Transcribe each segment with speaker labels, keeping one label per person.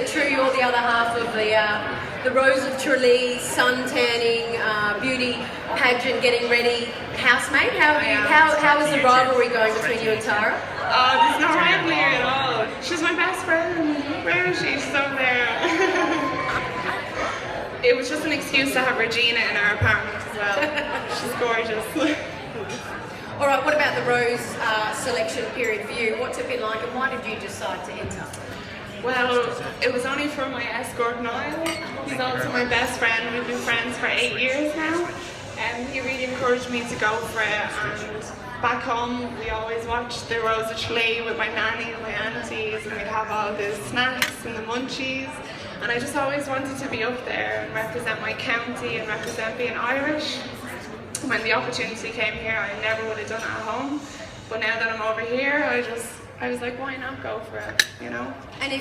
Speaker 1: that true? You're the other half of the Rose of Tralee sun tanning beauty pageant, getting ready housemate. How is the rivalry going between you and Tara?
Speaker 2: There's no rivalry at all. She's my best friend. Where is she? She's over there. It was just an excuse to have Regina in our apartment as well. She's gorgeous.
Speaker 1: All right, what about the Rose selection period for you? What's it been like, and why did you decide to enter?
Speaker 2: Well, it was only for my escort Niall. He's also my best friend. We've been friends for 8 years now. And he really encouraged me to go for it. And back home, we always watched the Rose of Tralee with my nanny and my aunties, and we'd have all the snacks and the munchies. And I just always wanted to be up there and represent my county and represent being Irish. When the opportunity came here, I never would have done it at home. But now that I'm over here, I was like, why not go for it, you know?
Speaker 1: And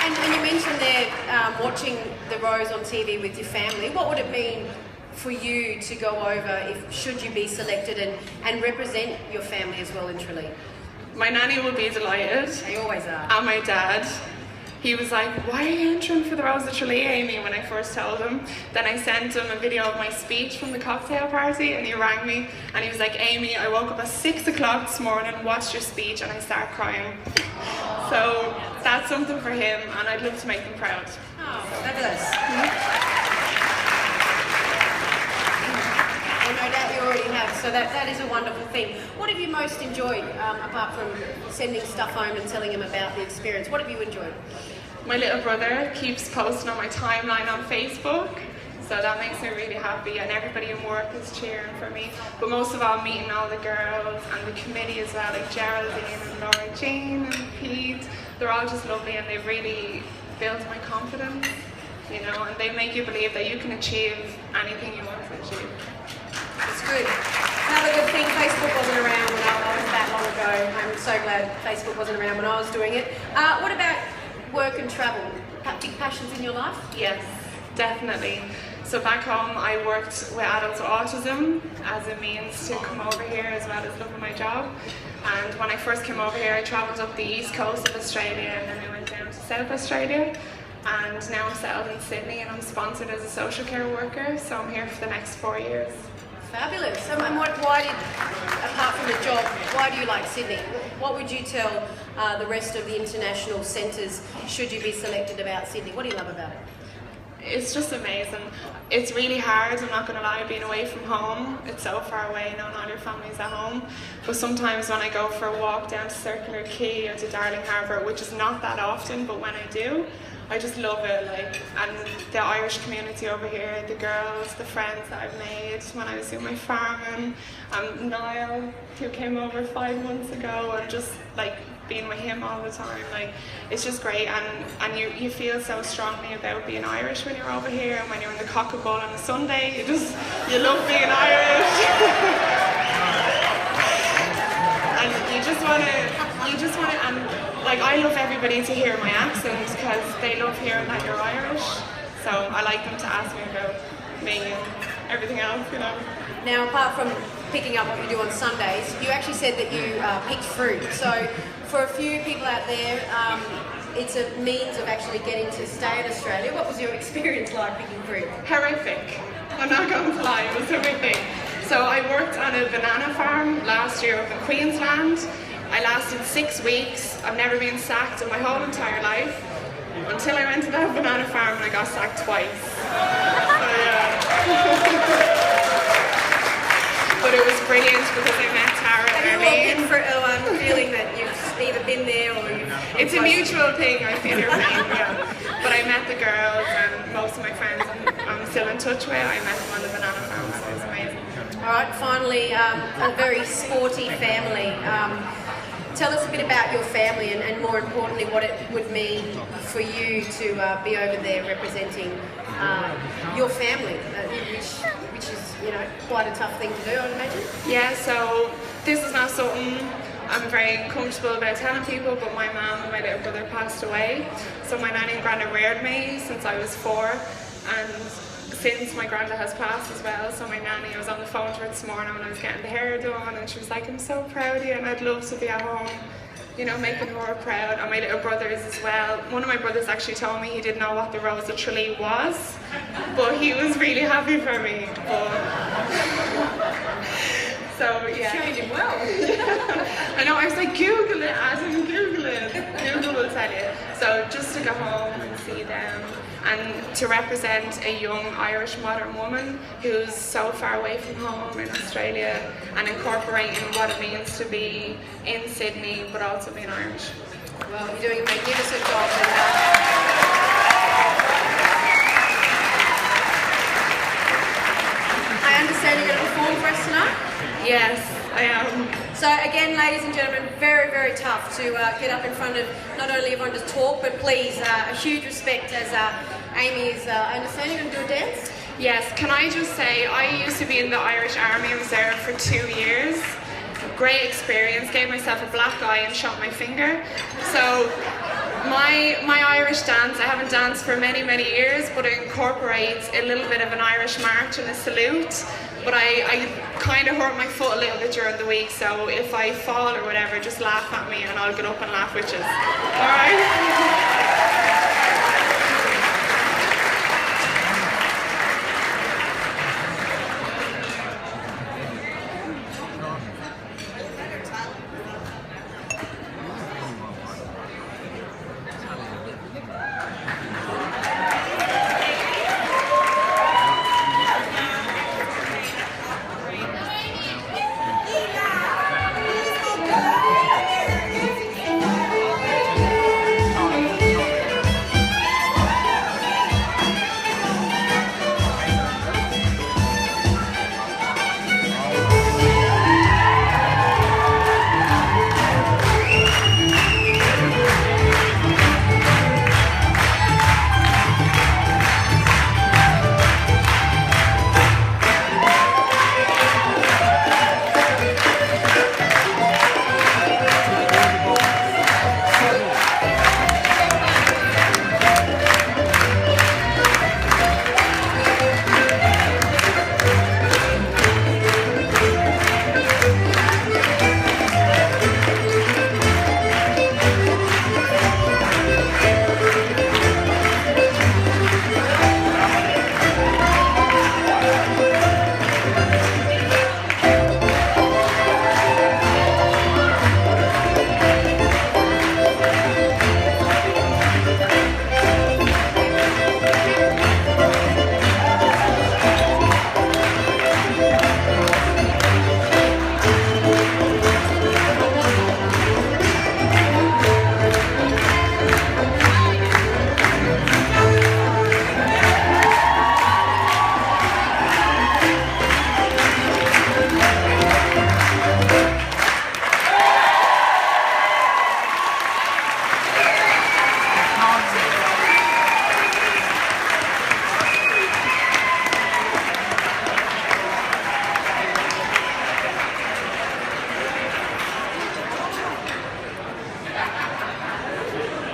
Speaker 1: and you mentioned there watching the Rose on TV with your family. What would it mean for you to go over should you be selected and represent your family as well in Tralee?
Speaker 2: My nanny will be delighted.
Speaker 1: They always are.
Speaker 2: And my dad. He was like, why are you entering for the Rose of Tralee, Amy, when I first told him. Then I sent him a video of my speech from the cocktail party, and he rang me and he was like, Amy, I woke up at 6 o'clock this morning, watched your speech, and I started crying. So that's something for him, and I'd love to make him proud.
Speaker 1: Oh, fabulous. Well, no doubt you already have, so that is a wonderful thing. What have you most enjoyed, apart from sending stuff home and telling him about the experience? What have you enjoyed?
Speaker 2: My little brother keeps posting on my timeline on Facebook, so that makes me really happy, and everybody in work is cheering for me. But most of all, meeting all the girls and the committee as well, like Geraldine and Laura Jean and Pete. They're all just lovely, and they've really built my confidence, you know, and they make you believe that you can achieve anything you want to achieve.
Speaker 1: It's good. Another good thing, Facebook wasn't around when I was that long ago. I'm so glad Facebook wasn't around when I was doing it. What about work and travel? Big passions in your life?
Speaker 2: Yes, definitely. So back home I worked with adults with autism as a means to come over here as well as loving my job. And when I first came over here I travelled up the east coast of Australia, and then I went down to South Australia. And now I'm settled in Sydney, and I'm sponsored as a social care worker, so I'm here for the next 4 years.
Speaker 1: Fabulous. And why did, apart from the job, why do you like Sydney? What would you tell the rest of the international centres should you be selected about Sydney? What do you love about it?
Speaker 2: It's just amazing. It's really hard, I'm not going to lie, being away from home. It's so far away, now not your family's at home. But sometimes when I go for a walk down to Circular Quay or to Darling Harbour, which is not that often, but when I do, I just love it, like, and the Irish community over here, the girls, the friends that I've made when I was doing my farming, Niall, who came over 5 months ago, and just like being with him all the time, like, it's just great, and you feel so strongly about being Irish when you're over here, and when you're in the Cockaball on a Sunday, you love being Irish. And you just want to, and like, I love everybody to hear my accent because they love hearing that you're Irish. So I like them to ask me about me and everything else, you know.
Speaker 1: Now, apart from picking up what you do on Sundays, you actually said that you picked fruit. So for a few people out there, it's a means of actually getting to stay in Australia. What was your experience like picking fruit?
Speaker 2: Horrific. I'm not going to lie, it was horrific. So I worked on a banana farm last year up in Queensland. I lasted 6 weeks. I've never been sacked in my whole entire life until I went to that banana farm and I got sacked twice. So, yeah. But it was brilliant because I met Tara and Arlene.
Speaker 1: I'm feeling that you've either been there or you've...
Speaker 2: It's a mutual thing, I feel your pain, yeah. But I met the girls and most of my friends I'm still in touch with. I met them on the banana farm, so it was amazing.
Speaker 1: All right, finally, a very sporty family. Tell us a bit about your family and more importantly what it would mean for you to be over there representing your family, which is, you know, quite a tough thing to do, I'd imagine.
Speaker 2: Yeah, so this is not something I'm very comfortable about telling people, but my mum and my little brother passed away. So my nanny and granddad reared me since I was 4, and since my granddad has passed as well, so my nanny, I was on the phone to her this morning when I was getting the hair done, and she was like, I'm so proud of you and I'd love to be at home, you know, making her proud. And my little brothers as well. One of my brothers actually told me he didn't know what the Rose of Tralee was, but he was really happy for me. So yeah.
Speaker 1: Changing well.
Speaker 2: I know, I was like, Google it, Adam, Google it. Google will tell you. So just to go home and see them, and to represent a young Irish modern woman who's so far away from home in Australia, and incorporating what it means to be in Sydney but also being Irish.
Speaker 1: Well, you're doing a magnificent job. I understand you're going to perform for us tonight?
Speaker 2: Yes, I am.
Speaker 1: So again, ladies and gentlemen, very, very tough to get up in front of not only everyone to talk, but please, a huge respect as Amy is, I understand you're going to do a dance?
Speaker 2: Yes, can I just say, I used to be in the Irish Army Reserve for 2 years. Great experience, gave myself a black eye and shot my finger. So my Irish dance, I haven't danced for many, many years, but it incorporates a little bit of an Irish march and a salute. But I kind of hurt my foot a little bit during the week, so if I fall or whatever, just laugh at me and I'll get up and laugh with you. Alright?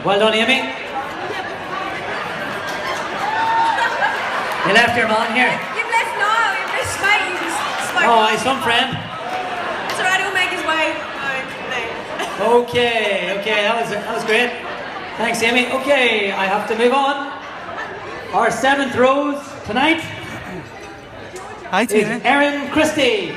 Speaker 3: Well done, Amy. You left your man here.
Speaker 1: You've left Niall, you've left Spate, you just spoke.
Speaker 3: Oh, he's some friend.
Speaker 1: It's alright, he'll make his way. No,
Speaker 3: Okay, that was great. Thanks, Amy. Okay, I have to move on. Our 7th rose tonight
Speaker 4: Hi,
Speaker 3: is
Speaker 4: Tina.
Speaker 3: Erin Christie.